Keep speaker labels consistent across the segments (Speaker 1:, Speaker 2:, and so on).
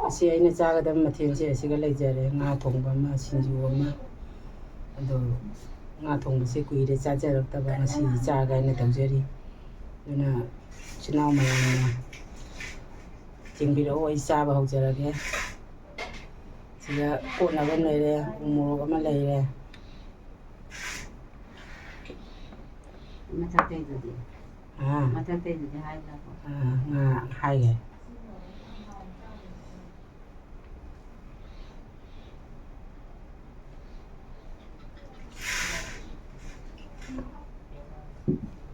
Speaker 1: ꯑꯁꯤ ꯑꯩꯅ ꯆꯥꯒꯗꯕ ꯃꯊꯦꯜꯁꯦ ꯑꯁꯤꯒ ꯂꯩꯖꯔꯦ ꯉꯥ ꯊꯣꯡꯕ ꯑꯃ ꯁꯤꯡꯖꯨ ꯑꯃ ꯑꯗꯣ ꯉꯥ ꯊꯣꯡꯕꯁꯦ ꯀꯨꯏꯔꯦ ꯆꯥꯖꯔꯛꯇꯕ ꯉꯁꯤ ꯆꯥꯒꯦꯅ ꯇꯧꯖꯔꯤ ꯑꯗꯨꯅ ꯏꯆꯤꯜ ꯏꯅꯥꯎ ꯃꯌꯥꯝꯅ ꯌꯦꯡꯕꯤꯔꯛꯑꯣ ꯑꯩ ꯆꯥꯕ ꯍꯧꯖꯔꯒꯦ ꯁꯤꯗ ꯀꯣꯠꯅꯕ ꯑꯃ ꯂꯩꯔꯦ ꯎ ꯃꯣꯔꯣꯛ ꯑꯃ ꯂꯩꯔꯦ
Speaker 2: ꯃꯊꯛꯇꯩꯗꯨꯗꯤ ꯃꯊꯛꯇꯩꯗꯨꯗꯤ ꯍꯥꯏꯗ꯭ꯔꯕꯣ
Speaker 1: ꯉꯥ ꯍꯥꯏꯒꯦ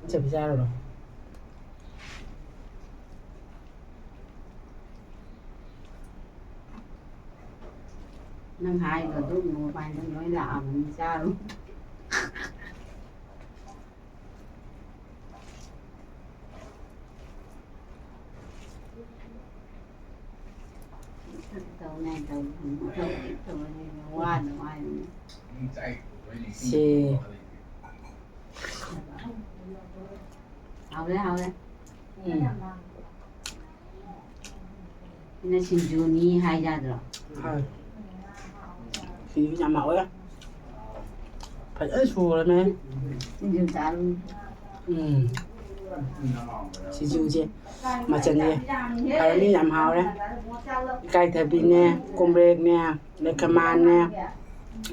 Speaker 1: ꯆꯠꯄꯤ ꯆꯥꯔꯨꯔꯣ
Speaker 2: ꯅꯪ ꯍꯥꯏꯗꯣ ꯑꯗꯨꯝ ꯃꯣꯕꯥꯏꯜꯗ ꯂꯣꯏ ꯂꯥꯛꯑꯕꯅꯤ ꯆꯥꯔꯨ
Speaker 1: ꯁꯤ
Speaker 2: ꯍꯥꯎꯔꯦ ꯍꯥꯎꯔꯦ ꯁꯤꯅ ꯁꯤꯡꯖꯨꯅꯤ ꯍꯥꯏ ꯌꯥꯗ꯭ꯔꯣ
Speaker 1: ꯁꯤꯡꯖꯨ ꯌꯥꯝ ꯍꯥꯎꯋꯦ ꯐꯖꯅ ꯁꯨꯔꯃꯦ
Speaker 2: ꯁꯤꯡꯖꯨ ꯆꯥꯔꯨ
Speaker 1: ꯁꯤꯡꯖꯨꯁꯦ ꯃꯆꯜꯁꯦ ꯐꯔꯅꯤ ꯌꯥꯝ ꯍꯥꯎꯔꯦ ꯏꯀꯥꯏꯊꯕꯤꯅꯦ ꯀꯣꯝꯄ꯭ꯔꯦꯛꯅꯦ ꯂꯩꯀꯃꯥꯟꯅꯦ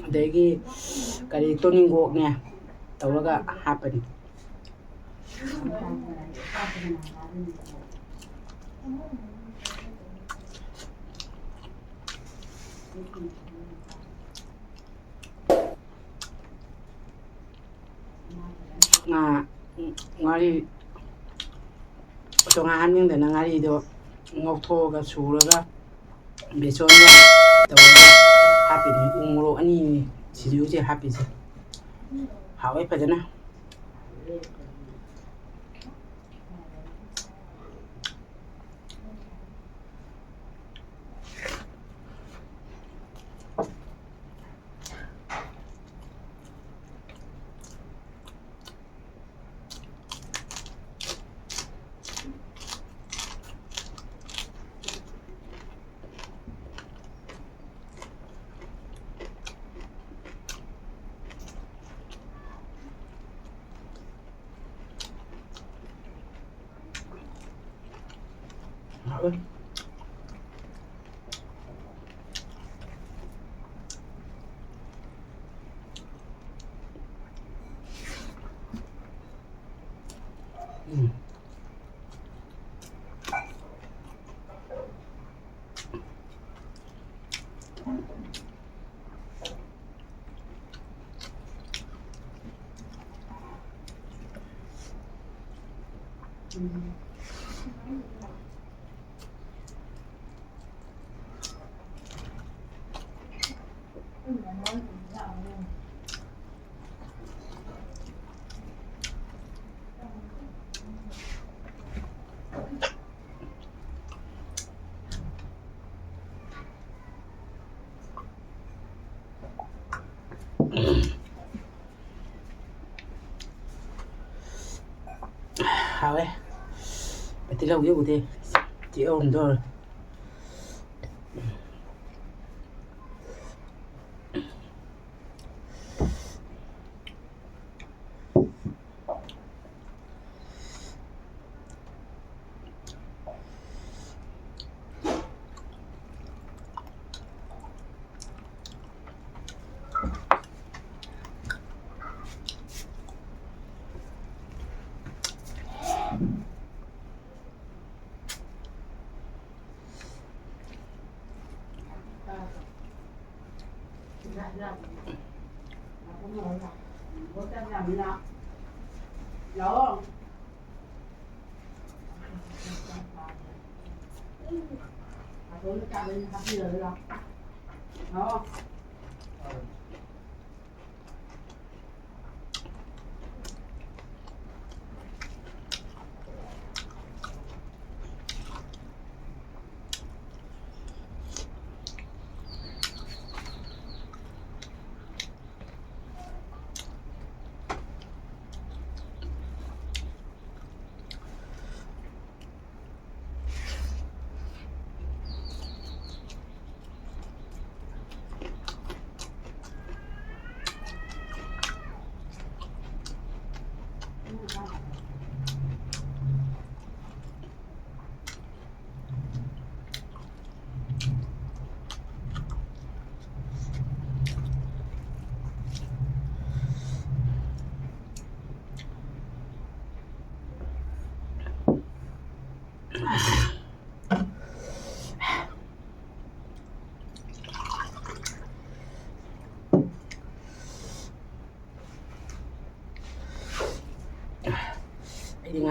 Speaker 1: ꯑꯗꯒꯤ ꯀꯔꯤ ꯇꯣꯅꯤꯡꯈꯣꯛꯅꯦ ꯇꯧꯔꯒ ꯍꯥꯞꯄꯅꯤ ꯉꯥꯔꯤ ꯇꯣꯉꯥꯟ ꯍꯥꯞꯅꯤꯡꯗꯅ ꯉꯥꯔꯤꯗꯣ ꯉꯧꯊꯣꯛꯑꯒ ꯁꯨꯔꯒ ꯕꯦꯁꯣꯟꯒ ꯇꯧꯔꯒ ꯍꯥꯞꯄꯤꯅꯤ ꯎ ꯃꯣꯔꯣꯛ ꯑꯅꯤꯅꯤ ꯁꯤꯡꯖꯨꯁꯦ ꯍꯥꯞꯄꯤꯁꯦ ꯍꯥꯎꯋꯦ ꯐꯖꯅ hảo ấy phải tí lâu yêu thì chị ổn rồi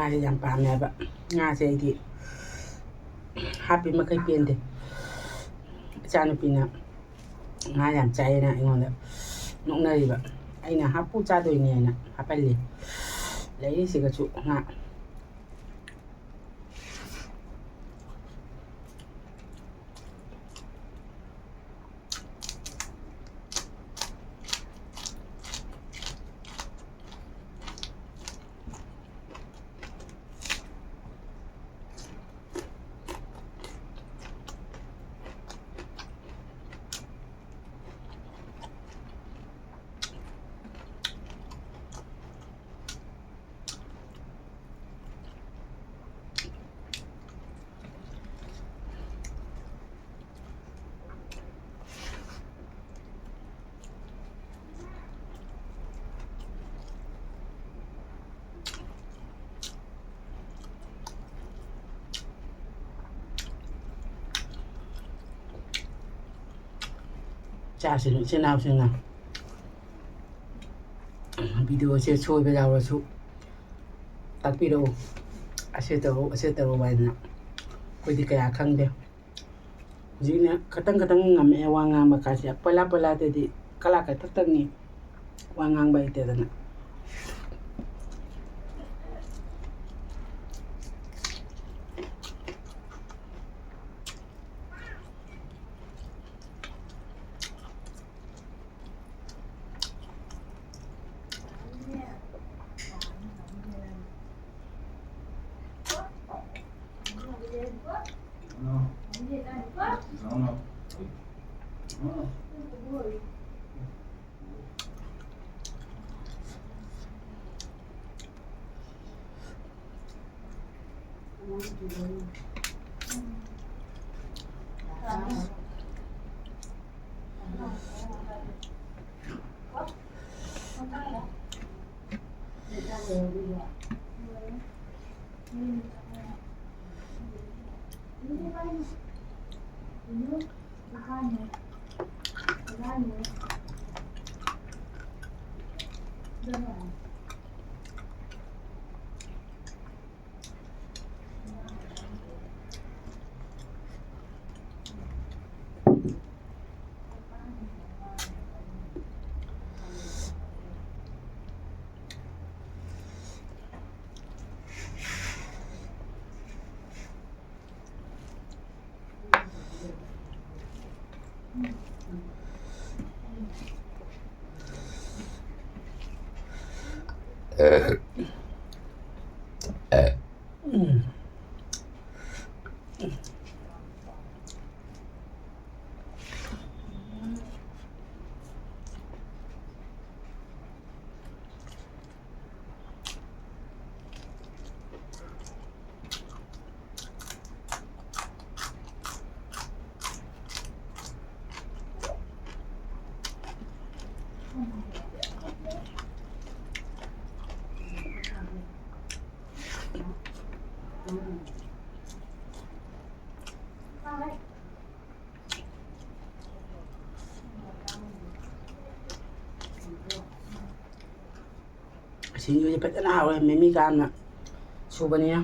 Speaker 1: ꯉꯥꯁꯦ ꯌꯥꯝ ꯄꯥꯝꯃꯦ ꯍꯥꯏꯕ ꯉꯥꯁꯦ ꯑꯩꯗꯤ ꯍꯥꯞꯄꯤ ꯃꯈꯩ ꯄꯦꯟꯗꯦ ꯏꯆꯥꯅꯨꯄꯤꯅ ꯉꯥ ꯌꯥꯝ ꯆꯥꯏꯌꯦꯅ ꯑꯩꯉꯣꯟꯗ ꯅꯣꯛꯅꯔꯤꯕ ꯑꯩꯅ ꯍꯥꯞꯄꯨ ꯆꯥꯗꯣꯏꯅꯦꯅ ꯍꯥꯞꯍꯜꯂꯤ ꯂꯩꯔꯤꯁꯤꯒꯁꯨ ꯉꯥ ꯆꯥꯁꯤꯅ ꯏꯆꯤꯜ ꯏꯅꯥꯎꯁꯤꯡꯅ ꯚꯤꯗꯤꯑꯣꯁꯦ ꯁꯣꯏꯕ ꯌꯥꯎꯔꯁꯨ ꯇꯥꯛꯄꯤꯔꯛꯎ ꯑꯁꯤ ꯇꯧꯔꯛꯎ ꯍꯥꯏꯗꯅ ꯑꯩꯈꯣꯏꯗꯤ ꯀꯌꯥ ꯈꯪꯗꯦ ꯍꯧꯖꯤꯛꯅ ꯈꯇꯪ ꯉꯝꯃꯛꯑꯦ ꯋꯥ ꯉꯥꯡꯕ ꯀꯥꯁꯦ ꯄꯣꯂꯥꯗꯗꯤ ꯀꯂꯥ ꯈꯛꯇꯪꯅꯤ ꯋꯥ ꯉꯥꯡꯕ ꯍꯩꯇꯗꯅ ꯁꯤꯡꯖꯨꯁꯦ ꯐꯖꯅ ꯍꯥꯎꯋꯦ ꯃꯤꯃꯤ ꯀꯥꯝꯅ ꯁꯨꯕꯅꯤꯅ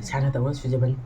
Speaker 1: ꯏꯁꯥꯅ ꯇꯧꯔ ꯁꯨꯖꯕꯅꯤ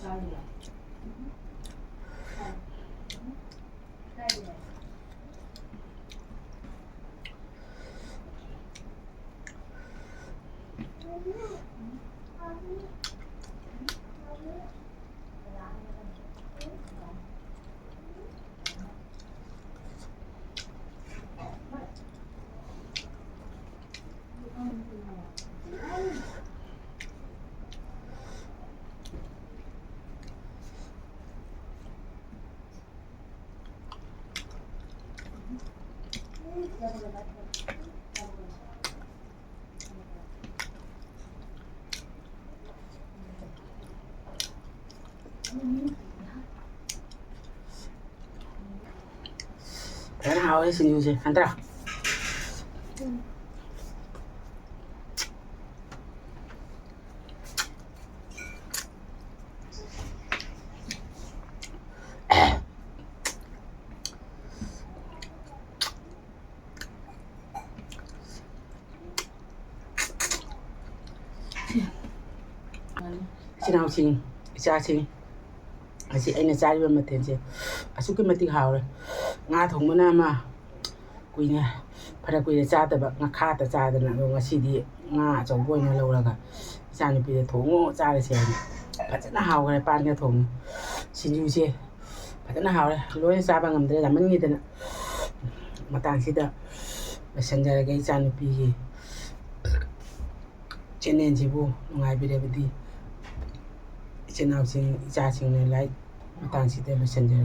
Speaker 1: Fazendo hào xin chú gì, ăn tao. Xin nào xin, cha xin. Asi aina chariba mathense asuki matik hawre nga thongmana ma kuina phara kuina chadaba nga kha ta chadana ngasidi nga chawboina lawraga chani pi thongo chare se phajana hawre pan ga thong sinju se phajana hawre loi chaba ngamdre jaman ni dana matang sida sanjara ga chani pi gi chenen jibu ngai bi rebdi Channel sing cha sing like matang sida messenger